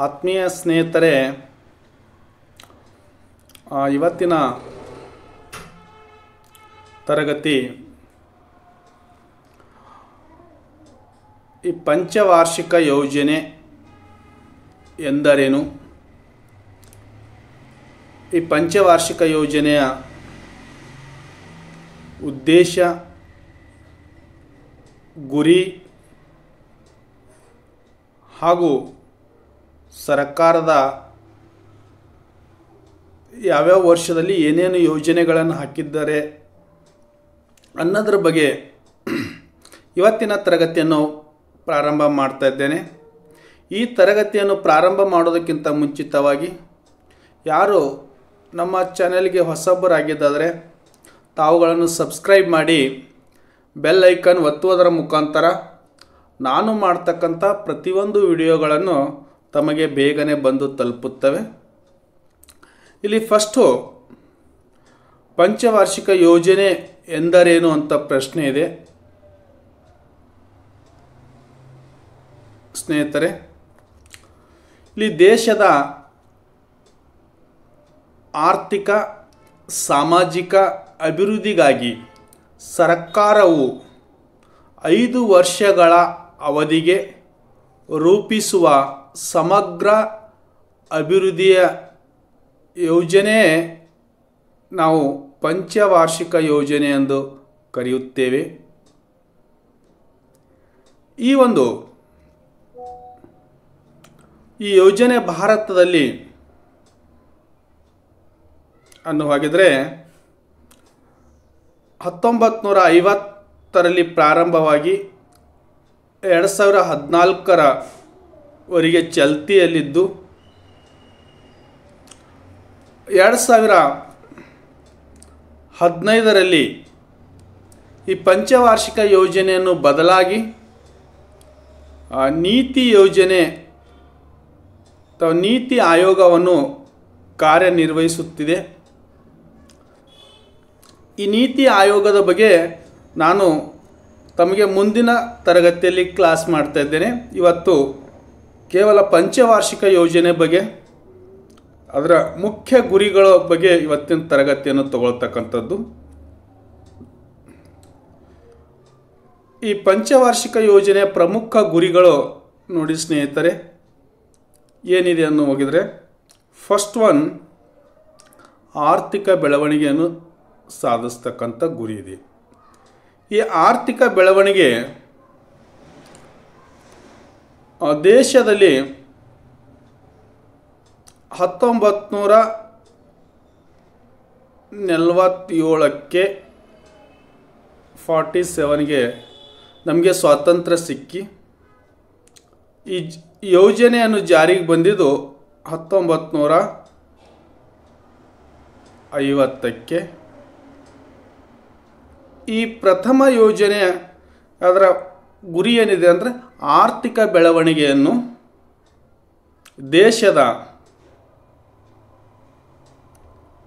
ಆತ್ಮೀಯ ಸ್ನೇಹಿತರೆ, ಇವತ್ತಿನ ತರಗತಿ ಈ ಪಂಚವಾರ್ಷಿಕ ಯೋಜನೆ ಎಂದರೇನು, ಈ ಪಂಚವಾರ್ಷಿಕ ಯೋಜನೆಯ ಉದ್ದೇಶ, ಗುರಿ ಹಾಗೂ ಸರ್ಕಾರದ ಯಾವ್ಯಾವ ವರ್ಷದಲ್ಲಿ ಏನೇನು ಯೋಜನೆಗಳನ್ನು ಹಾಕಿದ್ದಾರೆ ಅನ್ನೋದ್ರ ಬಗ್ಗೆ ಇವತ್ತಿನ ತರಗತಿಯನ್ನು ಪ್ರಾರಂಭ ಮಾಡ್ತಾ ಇದ್ದೇನೆ. ಈ ತರಗತಿಯನ್ನು ಪ್ರಾರಂಭ ಮಾಡೋದಕ್ಕಿಂತ ಮುಂಚಿತವಾಗಿ ಯಾರು ನಮ್ಮ ಚಾನೆಲ್ಗೆ ಹೊಸಬರಾಗಿದ್ದಾದರೆ ತಾವುಗಳನ್ನು ಸಬ್ಸ್ಕ್ರೈಬ್ ಮಾಡಿ ಬೆಲ್ ಐಕನ್ ಒತ್ತುವುದರ ಮುಖಾಂತರ ನಾನು ಮಾಡ್ತಕ್ಕಂಥ ಪ್ರತಿಯೊಂದು ವಿಡಿಯೋಗಳನ್ನು ತಮಗೆ ಬೇಗನೆ ಬಂದು ತಲುಪುತ್ತವೆ. ಇಲ್ಲಿ ಫಸ್ಟು ಪಂಚವಾರ್ಷಿಕ ಯೋಜನೆ ಎಂದರೇನು ಅಂತ ಪ್ರಶ್ನೆ ಇದೆ. ಸ್ನೇಹಿತರೆ, ಇಲ್ಲಿ ದೇಶದ ಆರ್ಥಿಕ ಸಾಮಾಜಿಕ ಅಭಿವೃದ್ಧಿಗಾಗಿ ಸರ್ಕಾರವು 5 ವರ್ಷಗಳ ಅವಧಿಗೆ ರೂಪಿಸುವ ಸಮಗ್ರ ಅಭಿವೃದ್ಧಿಯ ಯೋಜನೆ ನಾವು ಪಂಚವಾರ್ಷಿಕ ಯೋಜನೆ ಎಂದು ಕರೆಯುತ್ತೇವೆ. ಈ ಯೋಜನೆ ಭಾರತದಲ್ಲಿ ಅನ್ನುವಾಗಿದ್ದರೆ 1950ರಲ್ಲಿ ಪ್ರಾರಂಭವಾಗಿ 2014ರವರೆಗೆ ಚಾಲ್ತಿಯಲ್ಲಿದ್ದು 2015ರಲ್ಲಿ ಈ ಪಂಚವಾರ್ಷಿಕ ಯೋಜನೆಯನ್ನು ಬದಲಾಗಿ ನೀತಿ ಯೋಜನೆ ಅಥವಾ ನೀತಿ ಆಯೋಗವನ್ನು ಕಾರ್ಯನಿರ್ವಹಿಸುತ್ತಿದೆ. ಈ ನೀತಿ ಆಯೋಗದ ಬಗ್ಗೆ ನಾನು ತಮಗೆ ಮುಂದಿನ ತರಗತಿಯಲ್ಲಿ ಕ್ಲಾಸ್ ಮಾಡ್ತಾ ಇದ್ದೇನೆ. ಇವತ್ತು ಕೇವಲ ಪಂಚವಾರ್ಷಿಕ ಯೋಜನೆ ಬಗ್ಗೆ, ಅದರ ಮುಖ್ಯ ಗುರಿಗಳ ಬಗ್ಗೆ ಇವತ್ತಿನ ತರಗತಿಯನ್ನು ತಗೊಳ್ತಕ್ಕಂಥದ್ದು. ಈ ಪಂಚವಾರ್ಷಿಕ ಯೋಜನೆಯ ಪ್ರಮುಖ ಗುರಿಗಳು ನೋಡಿ ಸ್ನೇಹಿತರೆ, ಏನಿದೆ ಅನ್ನೋ ಹೋಗಿದರೆ, ಫಸ್ಟ್ ಒನ್ ಆರ್ಥಿಕ ಬೆಳವಣಿಗೆಯನ್ನು ಸಾಧಿಸ್ತಕ್ಕಂಥ ಗುರಿ ಇದೆ. ಈ ಆರ್ಥಿಕ ಬೆಳವಣಿಗೆ ದೇಶದಲ್ಲಿ 1947ಕ್ಕೆ 47ಗೆ ನಮಗೆ ಸ್ವಾತಂತ್ರ್ಯ ಸಿಕ್ಕಿ ಈ ಯೋಜನೆಯನ್ನು ಜಾರಿಗೆ ಬಂದಿದ್ದು 1950ಕ್ಕೆ. ಈ ಪ್ರಥಮ ಯೋಜನೆ ಅದರ ಗುರಿ ಏನಿದೆ ಅಂದರೆ ಆರ್ಥಿಕ ಬೆಳವಣಿಗೆಯನ್ನು, ದೇಶದ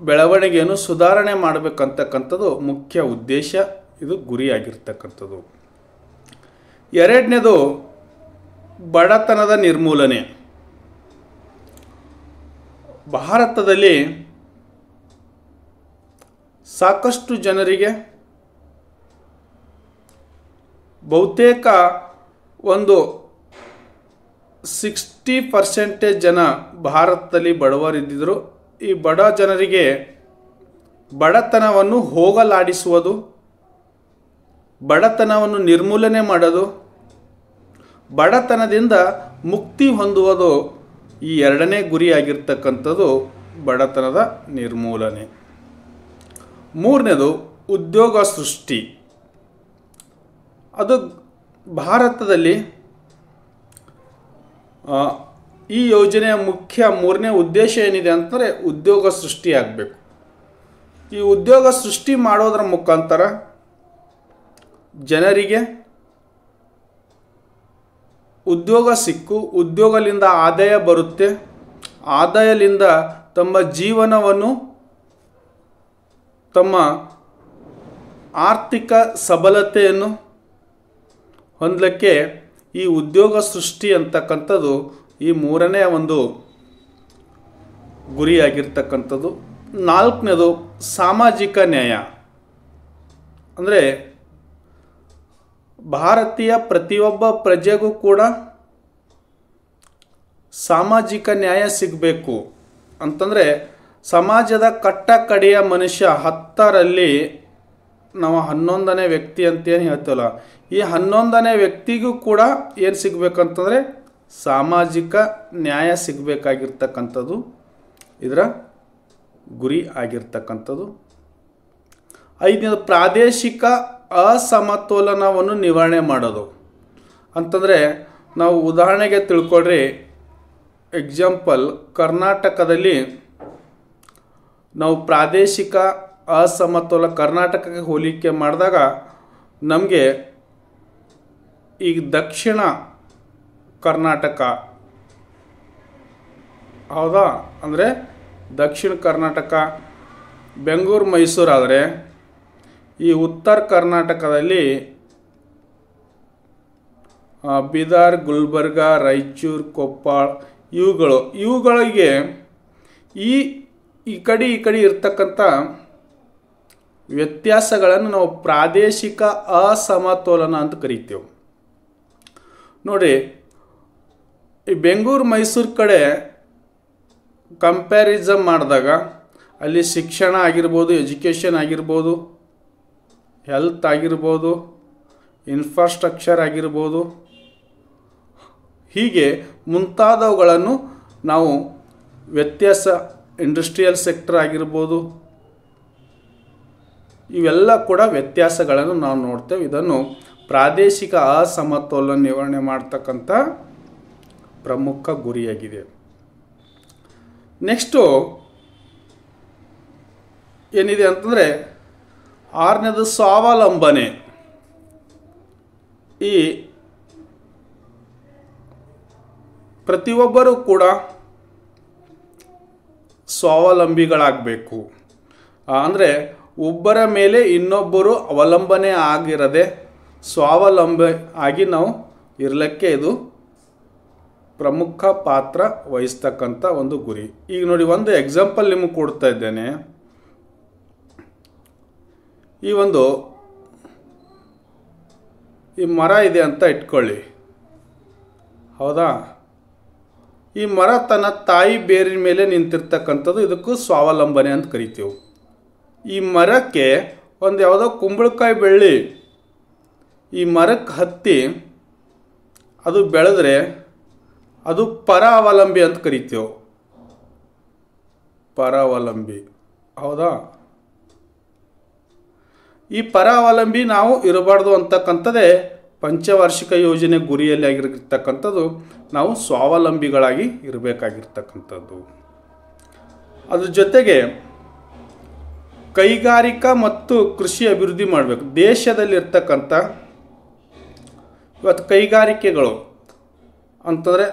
ಬೆಳವಣಿಗೆಯನ್ನು ಸುಧಾರಣೆ ಮಾಡಬೇಕಂತಕ್ಕಂಥದ್ದು ಮುಖ್ಯ ಉದ್ದೇಶ, ಇದು ಗುರಿಯಾಗಿರ್ತಕ್ಕಂಥದ್ದು. ಎರಡನೇದು ಬಡತನದ ನಿರ್ಮೂಲನೆ. ಭಾರತದಲ್ಲಿ ಸಾಕಷ್ಟು ಜನರಿಗೆ, ಬಹುತೇಕ 60% ಜನ ಭಾರತದಲ್ಲಿ ಬಡವರಿದ್ದರು. ಈ ಬಡ ಜನರಿಗೆ ಬಡತನವನ್ನು ಹೋಗಲಾಡಿಸುವುದು, ಬಡತನವನ್ನು ನಿರ್ಮೂಲನೆ ಮಾಡೋದು, ಬಡತನದಿಂದ ಮುಕ್ತಿ ಹೊಂದುವುದು ಈ ಎರಡನೇ ಗುರಿಯಾಗಿರ್ತಕ್ಕಂಥದ್ದು ಬಡತನದ ನಿರ್ಮೂಲನೆ. ಮೂರನೇದು ಉದ್ಯೋಗ ಸೃಷ್ಟಿ. ಅದು ಭಾರತದಲ್ಲಿ ಈ ಯೋಜನೆಯ ಮುಖ್ಯ ಮೂರನೇ ಉದ್ದೇಶ ಏನಿದೆ ಅಂತಂದರೆ ಉದ್ಯೋಗ ಸೃಷ್ಟಿ ಆಗಬೇಕು. ಈ ಉದ್ಯೋಗ ಸೃಷ್ಟಿ ಮಾಡೋದರ ಮುಖಾಂತರ ಜನರಿಗೆ ಉದ್ಯೋಗ ಸಿಕ್ಕು, ಉದ್ಯೋಗದಿಂದ ಆದಾಯ ಬರುತ್ತೆ, ಆದಾಯದಿಂದ ತಮ್ಮ ಜೀವನವನ್ನು, ತಮ್ಮ ಆರ್ಥಿಕ ಸಬಲತೆಯನ್ನು ಹೊಂದಲಿಕ್ಕೆ ಈ ಉದ್ಯೋಗ ಸೃಷ್ಟಿ ಅಂತಕ್ಕಂಥದ್ದು ಈ ಮೂರನೇ ಒಂದು ಗುರಿಯಾಗಿರ್ತಕ್ಕಂಥದ್ದು. ನಾಲ್ಕನೇದು ಸಾಮಾಜಿಕ ನ್ಯಾಯ. ಅಂದರೆ ಭಾರತೀಯ ಪ್ರತಿಯೊಬ್ಬ ಪ್ರಜೆಗೂ ಕೂಡ ಸಾಮಾಜಿಕ ನ್ಯಾಯ ಸಿಗಬೇಕು ಅಂತಂದರೆ, ಸಮಾಜದ ಕಟ್ಟ ಕಡೆಯ ಮನುಷ್ಯ 10ರಲ್ಲಿ ನಾವು 11ನೇ ವ್ಯಕ್ತಿ ಅಂತೇನು ಹೇಳ್ತೀವಲ್ಲ, ಈ 11ನೇ ವ್ಯಕ್ತಿಗೂ ಕೂಡ ಏನು ಸಿಗಬೇಕಂತಂದರೆ ಸಾಮಾಜಿಕ ನ್ಯಾಯ ಸಿಗಬೇಕಾಗಿರ್ತಕ್ಕಂಥದ್ದು ಇದರ ಗುರಿ ಆಗಿರ್ತಕ್ಕಂಥದ್ದು. 5ನೇದು ಪ್ರಾದೇಶಿಕ ಅಸಮತೋಲನವನ್ನು ನಿವಾರಣೆ ಮಾಡೋದು ಅಂತಂದರೆ, ನಾವು ಉದಾಹರಣೆಗೆ ತಿಳ್ಕೊಳ್ರಿ, ಎಕ್ಸಾಂಪಲ್ ಕರ್ನಾಟಕದಲ್ಲಿ ನಾವು ಪ್ರಾದೇಶಿಕ ಕರ್ನಾಟಕಕ್ಕೆ ಹೋಲಿಕೆ ಮಾಡಿದಾಗ ನಮಗೆ ಈಗ ದಕ್ಷಿಣ ಕರ್ನಾಟಕ, ಹೌದಾ, ಅಂದರೆ ದಕ್ಷಿಣ ಕರ್ನಾಟಕ ಬೆಂಗಳೂರು ಮೈಸೂರು ಆದರೆ, ಈ ಉತ್ತರ ಕರ್ನಾಟಕದಲ್ಲಿ ಬೀದರ್, ಗುಲ್ಬರ್ಗ, ರಾಯಚೂರು, ಕೊಪ್ಪಳ ಇವುಗಳಿಗೆ ಈ ಕಡೆ ಇರ್ತಕ್ಕಂಥ ವ್ಯತ್ಯಾಸಗಳನ್ನು ನಾವು ಪ್ರಾದೇಶಿಕ ಅಸಮತೋಲನ ಅಂತ ಕರಿತೇವೆ. ನೋಡಿ, ಈ ಬೆಂಗಳೂರು ಮೈಸೂರು ಕಡೆ ಕಂಪ್ಯಾರಿಸಮ್ ಮಾಡಿದಾಗ ಅಲ್ಲಿ ಶಿಕ್ಷಣ ಆಗಿರ್ಬೋದು, ಎಜುಕೇಷನ್ ಆಗಿರ್ಬೋದು, ಹೆಲ್ತ್ ಆಗಿರ್ಬೋದು, ಇನ್ಫ್ರಾಸ್ಟ್ರಕ್ಚರ್ ಆಗಿರ್ಬೋದು, ಹೀಗೆ ಮುಂತಾದವುಗಳನ್ನು ನಾವು ವ್ಯತ್ಯಾಸ, ಇಂಡಸ್ಟ್ರಿಯಲ್ ಸೆಕ್ಟರ್ ಆಗಿರ್ಬೋದು, ಇವೆಲ್ಲ ಕೂಡ ವ್ಯತ್ಯಾಸಗಳನ್ನು ನಾವು ನೋಡ್ತೇವೆ. ಇದನ್ನು ಪ್ರಾದೇಶಿಕ ಅಸಮತೋಲನ ನಿವಾರಣೆ ಮಾಡ್ತಕ್ಕಂಥ ಪ್ರಮುಖ ಗುರಿಯಾಗಿದೆ. ನೆಕ್ಸ್ಟು ಏನಿದೆ ಅಂತಂದರೆ 6ನೇದು ಸ್ವಾವಲಂಬನೆ. ಈ ಪ್ರತಿಯೊಬ್ಬರೂ ಕೂಡ ಸ್ವಾವಲಂಬಿಗಳಾಗಬೇಕು. ಅಂದರೆ ಒಬ್ಬರ ಮೇಲೆ ಇನ್ನೊಬ್ಬರು ಅವಲಂಬನೆ ಆಗಿರದೆ ಸ್ವಾವಲಂಬಿ ಆಗಿ ನಾವು ಇರಲಿಕ್ಕೆ ಇದು ಪ್ರಮುಖ ಪಾತ್ರ ವಹಿಸ್ತಕ್ಕಂಥ ಒಂದು ಗುರಿ. ಈಗ ನೋಡಿ, ಒಂದು ಎಕ್ಸಾಂಪಲ್ ನಿಮಗೆ ಕೊಡ್ತಾ ಇದ್ದೇನೆ. ಈ ಮರ ಇದೆ ಅಂತ ಇಟ್ಕೊಳ್ಳಿ, ಹೌದಾ. ಈ ಮರ ತನ್ನ ತಾಯಿ ಬೇರಿನ ಮೇಲೆ ನಿಂತಿರ್ತಕ್ಕಂಥದ್ದು, ಇದಕ್ಕೂ ಸ್ವಾವಲಂಬನೆ ಅಂತ ಕರಿತೀವಿ. ಈ ಮರಕ್ಕೆ ಒಂದು ಯಾವುದೋ ಕುಂಬಳಕಾಯಿ ಬೆಳ್ಳಿ ಈ ಮರಕ್ಕೆ ಹತ್ತಿ ಅದು ಬೆಳೆದ್ರೆ ಅದು ಪರಾವಲಂಬಿ ಅಂತ ಕರಿತೀವಿ. ಪರಾವಲಂಬಿ, ಹೌದಾ. ಈ ಪರಾವಲಂಬಿ ನಾವು ಇರಬಾರ್ದು ಅಂತಕ್ಕಂಥದ್ದೇ ಪಂಚವಾರ್ಷಿಕ ಯೋಜನೆ ಗುರಿಯಲ್ಲಿ ಆಗಿರ್ತಕ್ಕಂಥದ್ದು. ನಾವು ಸ್ವಾವಲಂಬಿಗಳಾಗಿ ಇರಬೇಕಾಗಿರ್ತಕ್ಕಂಥದ್ದು. ಅದ್ರ ಜೊತೆಗೆ ಕೈಗಾರಿಕಾ ಮತ್ತು ಕೃಷಿ ಅಭಿವೃದ್ಧಿ ಮಾಡಬೇಕು. ದೇಶದಲ್ಲಿರ್ತಕ್ಕಂಥ ಇವತ್ತು ಕೈಗಾರಿಕೆಗಳು ಅಂತಂದರೆ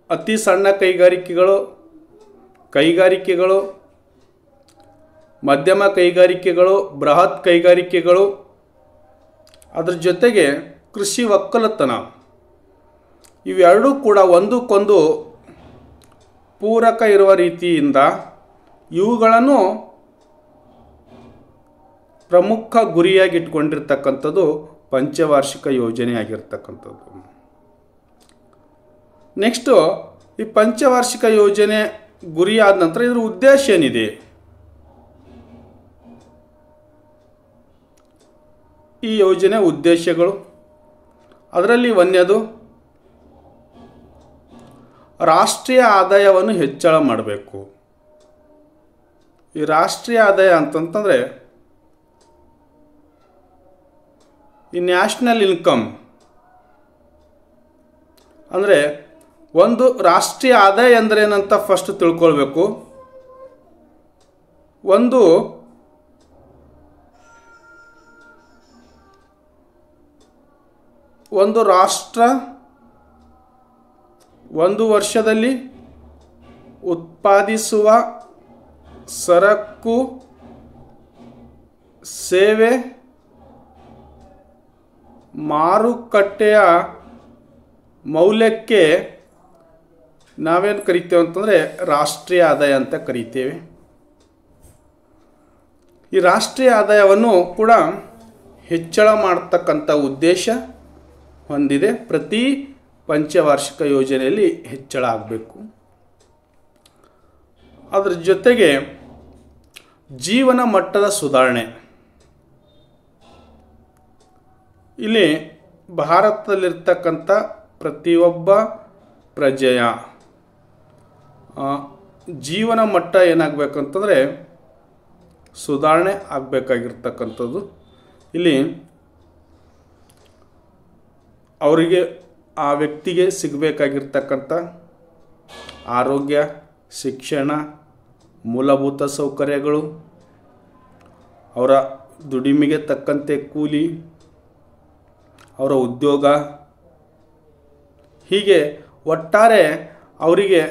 ಅತಿ ಸಣ್ಣ ಕೈಗಾರಿಕೆಗಳು, ಮಧ್ಯಮ ಕೈಗಾರಿಕೆಗಳು, ಬೃಹತ್ ಕೈಗಾರಿಕೆಗಳು, ಅದ್ರ ಜೊತೆಗೆ ಕೃಷಿ ಒಕ್ಕಲತನ, ಇವೆರಡೂ ಕೂಡ ಒಂದಕ್ಕೊಂದು ಪೂರಕ ಇರುವ ರೀತಿಯಿಂದ ಇವುಗಳನ್ನು ಪ್ರಮುಖ ಗುರಿಯಾಗಿ ಇಟ್ಕೊಂಡಿರ್ತಕ್ಕಂಥದ್ದು ಪಂಚವಾರ್ಷಿಕ ಯೋಜನೆ ಆಗಿರ್ತಕ್ಕಂಥದ್ದು. ನೆಕ್ಸ್ಟು ಈ ಪಂಚವಾರ್ಷಿಕ ಯೋಜನೆ ಗುರಿಯಾದ ನಂತರ ಇದರ ಉದ್ದೇಶ ಏನಿದೆ? ಈ ಯೋಜನೆ ಉದ್ದೇಶಗಳು, ಅದರಲ್ಲಿ ಒಂದನೇದು ರಾಷ್ಟ್ರೀಯ ಆದಾಯವನ್ನು ಹೆಚ್ಚಳ ಮಾಡಬೇಕು. ಈ ರಾಷ್ಟ್ರೀಯ ಆದಾಯ ಅಂತಂತಂದರೆ ಈ ನ್ಯಾಷನಲ್ ಇನ್ಕಮ್ ಅಂದರೆ ಒಂದು ರಾಷ್ಟ್ರೀಯ ಆದಾಯ ಅಂದರೆ ಏನಂತ ಫಸ್ಟ್ ತಿಳ್ಕೊಳ್ಬೇಕು. ಒಂದು ರಾಷ್ಟ್ರ ಒಂದು ವರ್ಷದಲ್ಲಿ ಉತ್ಪಾದಿಸುವ ಸರಕು ಸೇವೆ ಮಾರುಕಟ್ಟೆಯ ಮೌಲ್ಯಕ್ಕೆ ನಾವೇನು ಕರಿತೇವೆ ಅಂತಂದರೆ ರಾಷ್ಟ್ರೀಯ ಆದಾಯ ಅಂತ ಕರಿತೇವೆ. ಈ ರಾಷ್ಟ್ರೀಯ ಆದಾಯವನ್ನು ಕೂಡ ಹೆಚ್ಚಳ ಮಾಡತಕ್ಕಂಥ ಉದ್ದೇಶ ಹೊಂದಿದೆ. ಪ್ರತಿ ಪಂಚವಾರ್ಷಿಕ ಯೋಜನೆಯಲ್ಲಿ ಹೆಚ್ಚಳ ಆಗಬೇಕು. ಅದರ ಜೊತೆಗೆ ಜೀವನ ಮಟ್ಟದ ಸುಧಾರಣೆ. ಇಲ್ಲಿ ಭಾರತದಲ್ಲಿರ್ತಕ್ಕಂಥ ಪ್ರತಿಯೊಬ್ಬ ಪ್ರಜೆಯ ಜೀವನ ಮಟ್ಟ ಏನಾಗಬೇಕಂತಂದರೆ ಸುಧಾರಣೆ ಆಗಬೇಕಾಗಿರ್ತಕ್ಕಂಥದ್ದು. ಇಲ್ಲಿ ಅವರಿಗೆ ಆ ವ್ಯಕ್ತಿಗೆ ಸಿಗಬೇಕಾಗಿರ್ತಕ್ಕಂಥ ಆರೋಗ್ಯ, ಶಿಕ್ಷಣ, ಮೂಲಭೂತ ಸೌಕರ್ಯಗಳು, ಅವರ ದುಡಿಮೆಗೆ ತಕ್ಕಂತೆ ಕೂಲಿ, ಅವರ ಉದ್ಯೋಗ, ಹೀಗೆ ಒಟ್ಟಾರೆ ಅವರಿಗೆ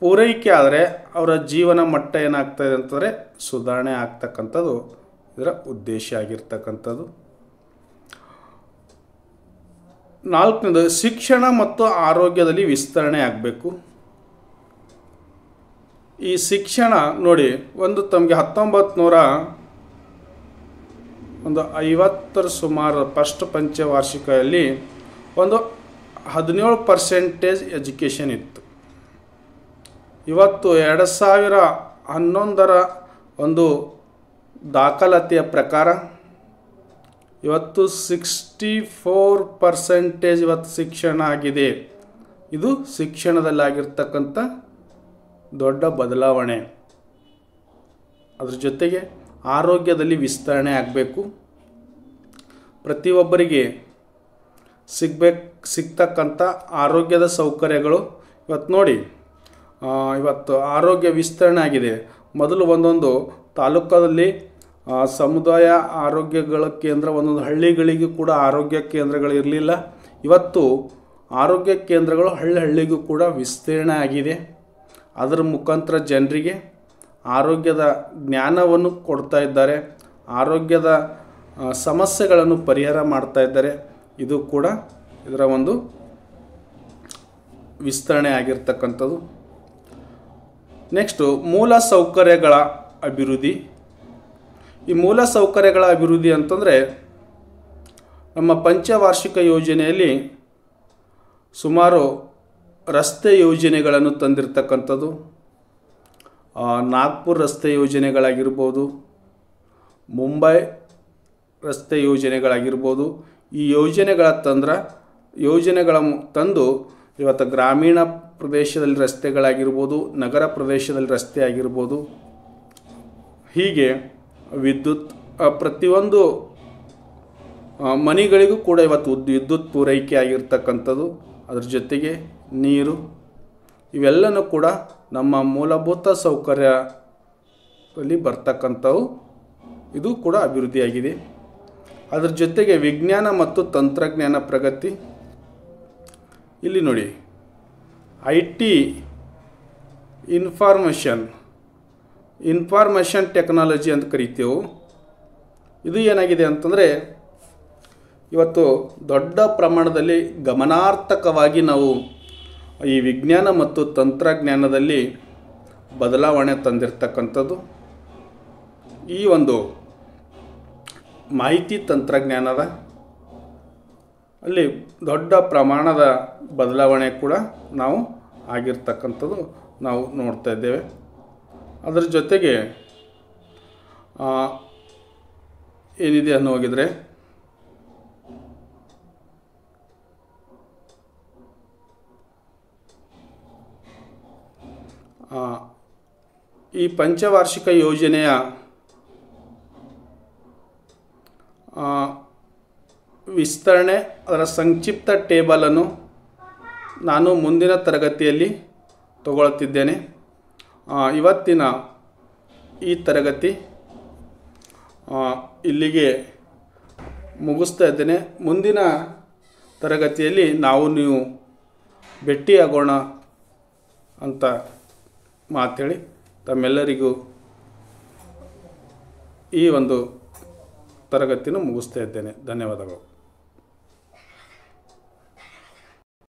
ಪೂರೈಕೆ ಆದರೆ ಅವರ ಜೀವನ ಮಟ್ಟ ಏನಾಗ್ತಾಯಿದೆ ಅಂತಂದರೆ ಸುಧಾರಣೆ ಆಗ್ತಕ್ಕಂಥದ್ದು ಇದರ ಉದ್ದೇಶ ಆಗಿರ್ತಕ್ಕಂಥದ್ದು. 4ನೇದು ಶಿಕ್ಷಣ ಮತ್ತು ಆರೋಗ್ಯದಲ್ಲಿ ವಿಸ್ತರಣೆ ಆಗಬೇಕು. ಈ ಶಿಕ್ಷಣ ನೋಡಿ, ಒಂದು ತಮಗೆ 1950 ಸುಮಾರು ಫಸ್ಟ್ ಪಂಚವಾರ್ಷಿಕದಲ್ಲಿ ಒಂದು 17% ಎಜುಕೇಷನ್ ಇತ್ತು. ಇವತ್ತು 2011 ಒಂದು ದಾಖಲಾತಿಯ ಪ್ರಕಾರ ಇವತ್ತು 64% ಇವತ್ತು ಶಿಕ್ಷಣ ಆಗಿದೆ. ಇದು ಶಿಕ್ಷಣದಲ್ಲಾಗಿರ್ತಕ್ಕಂಥ ದೊಡ್ಡ ಬದಲಾವಣೆ. ಅದ್ರ ಜೊತೆಗೆ ಆರೋಗ್ಯದಲ್ಲಿ ವಿಸ್ತರಣೆ ಆಗಬೇಕು. ಪ್ರತಿಯೊಬ್ಬರಿಗೆ ಸಿಗ್ತಕ್ಕಂಥ ಆರೋಗ್ಯದ ಸೌಕರ್ಯಗಳು ಇವತ್ತು ನೋಡಿ, ಇವತ್ತು ಆರೋಗ್ಯ ವಿಸ್ತರಣೆ ಆಗಿದೆ. ಮೊದಲು ಒಂದೊಂದು ತಾಲೂಕಲ್ಲಿ ಸಮುದಾಯ ಆರೋಗ್ಯಗಳ ಕೇಂದ್ರ, ಒಂದೊಂದು ಹಳ್ಳಿಗಳಿಗೂ ಕೂಡ ಆರೋಗ್ಯ ಕೇಂದ್ರಗಳು ಇರಲಿಲ್ಲ. ಇವತ್ತು ಆರೋಗ್ಯ ಕೇಂದ್ರಗಳು ಹಳ್ಳಿಗೂ ಕೂಡ ವಿಸ್ತರಣೆ ಆಗಿದೆ. ಅದರ ಮುಖಾಂತರ ಜನರಿಗೆ ಆರೋಗ್ಯದ ಜ್ಞಾನವನ್ನು ಕೊಡ್ತಾ ಇದ್ದಾರೆ, ಆರೋಗ್ಯದ ಸಮಸ್ಯೆಗಳನ್ನು ಪರಿಹಾರ ಮಾಡ್ತಾ ಇದ್ದಾರೆ. ಇದು ಕೂಡ ಇದರ ಒಂದು ವಿಸ್ತರಣೆ ಆಗಿರ್ತಕ್ಕಂಥದ್ದು. ನೆಕ್ಸ್ಟು ಮೂಲ ಸೌಕರ್ಯಗಳ ಅಭಿವೃದ್ಧಿ. ಈ ಮೂಲ ಸೌಕರ್ಯಗಳ ಅಭಿವೃದ್ಧಿ ಅಂತಂದರೆ ನಮ್ಮ ಪಂಚವಾರ್ಷಿಕ ಯೋಜನೆಯಲ್ಲಿ ಸುಮಾರು ರಸ್ತೆ ಯೋಜನೆಗಳನ್ನು ತಂದಿರತಕ್ಕಂಥದ್ದು. ನಾಗ್ಪುರ ರಸ್ತೆ ಯೋಜನೆಗಳಾಗಿರ್ಬೋದು, ಮುಂಬೈ ರಸ್ತೆ ಯೋಜನೆಗಳಾಗಿರ್ಬೋದು. ಈ ಯೋಜನೆಗಳ ತಂದು ಇವತ್ತು ಗ್ರಾಮೀಣ ಪ್ರದೇಶದಲ್ಲಿ ರಸ್ತೆಗಳಾಗಿರ್ಬೋದು, ನಗರ ಪ್ರದೇಶದಲ್ಲಿ ರಸ್ತೆ ಆಗಿರ್ಬೋದು, ಹೀಗೆ ವಿದ್ಯುತ್ ಪ್ರತಿಯೊಂದು ಮನೆಗಳಿಗೂ ಕೂಡ ಇವತ್ತು ವಿದ್ಯುತ್ ಪೂರೈಕೆ ಆಗಿರ್ತಕ್ಕಂಥದ್ದು. ಅದ್ರ ಜೊತೆಗೆ ನೀರು, ಇವೆಲ್ಲನೂ ಕೂಡ ನಮ್ಮ ಮೂಲಭೂತ ಸೌಕರ್ಯದಲ್ಲಿ ಬರ್ತಕ್ಕಂಥವು. ಇದು ಕೂಡ ಅಭಿವೃದ್ಧಿಯಾಗಿದೆ. ಅದರ ಜೊತೆಗೆ ವಿಜ್ಞಾನ ಮತ್ತು ತಂತ್ರಜ್ಞಾನ ಪ್ರಗತಿ. ಇಲ್ಲಿ ನೋಡಿ, IT ಇನ್ಫಾರ್ಮೇಷನ್ ಟೆಕ್ನಾಲಜಿ ಅಂತ ಕರಿತೇವೆ. ಇದು ಏನಾಗಿದೆ ಅಂತಂದರೆ ಇವತ್ತು ದೊಡ್ಡ ಪ್ರಮಾಣದಲ್ಲಿ ಗಮನಾರ್ಥಕವಾಗಿ ನಾವು ಈ ವಿಜ್ಞಾನ ಮತ್ತು ತಂತ್ರಜ್ಞಾನದಲ್ಲಿ ಬದಲಾವಣೆ ತಂದಿರತಕ್ಕಂಥದ್ದು. ಈ ಒಂದು ಮಾಹಿತಿ ತಂತ್ರಜ್ಞಾನದ ಅಲ್ಲಿ ದೊಡ್ಡ ಪ್ರಮಾಣದ ಬದಲಾವಣೆ ಕೂಡ ನಾವು ಆಗಿರ್ತಕ್ಕಂಥದ್ದು ನಾವು ನೋಡ್ತಾ ಇದ್ದೇವೆ. ಅದರ ಜೊತೆಗೆ ಏನಿದೆ ಅನ್ನೋ ಹೋಗಿದರೆ ಈ ಪಂಚವಾರ್ಷಿಕ ಯೋಜನೆಯ ವಿಸ್ತರಣೆ, ಅದರ ಸಂಕ್ಷಿಪ್ತ ಟೇಬಲನ್ನು ನಾನು ಮುಂದಿನ ತರಗತಿಯಲ್ಲಿ ತಗೊಳ್ತಿದ್ದೇನೆ. ಇವತ್ತಿನ ಈ ತರಗತಿ ಇಲ್ಲಿಗೆ ಮುಗಿಸ್ತಾ ಇದ್ದೇನೆ. ಮುಂದಿನ ತರಗತಿಯಲ್ಲಿ ನೀವು ಭೇಟಿಯಾಗೋಣ ಅಂತ ಮಾತೇಳಿ ತಮ್ಮೆಲ್ಲರಿಗೂ ಈ ಒಂದು ತರಗತಿಯನ್ನು ಮುಗಿಸ್ತಾ ಇದ್ದೇನೆ. ಧನ್ಯವಾದಗಳು.